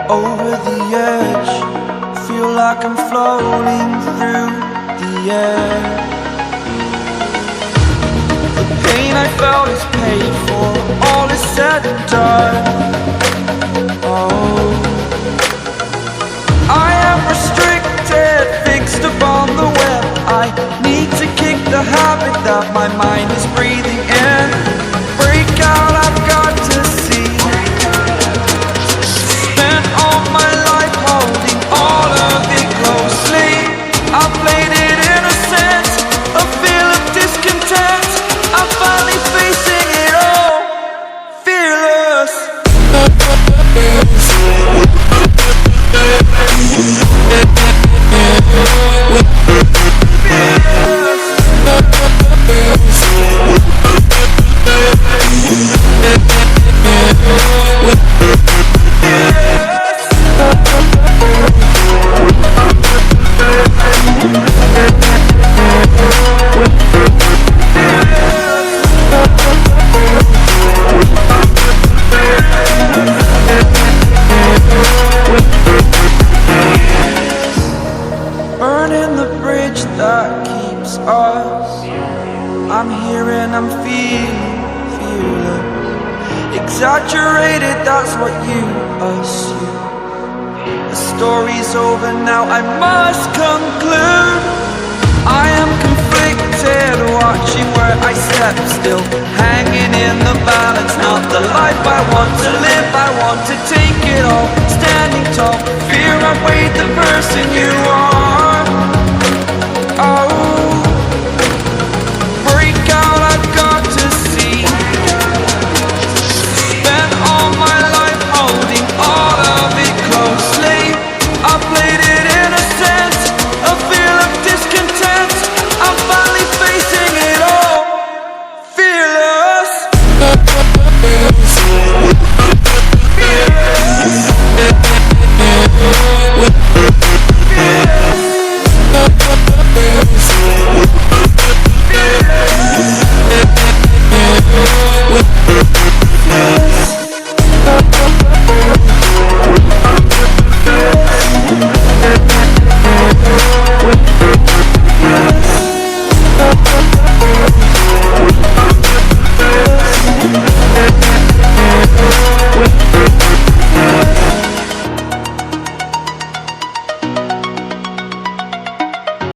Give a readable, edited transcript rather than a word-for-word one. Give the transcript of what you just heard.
over the edge. Feel like I'm floating through the air. The pain I felt is paid for, all is said and done. Oh, I am restricted, fixed upon the web. I need to kick the habit that my mind is breathing in. Break out, I've got to see. Spent all my life holding all of it closely. I played it innocent, a feel of discontent. I'm finally facing it all, fearless. fearless. Exaggerated, that's what you assume. The story's over now, I must conclude. I am conflicted, watching where I step still, hanging in the balance, not the life I want to live. I want to take it all, standing tall, fear I've weighed the person you are.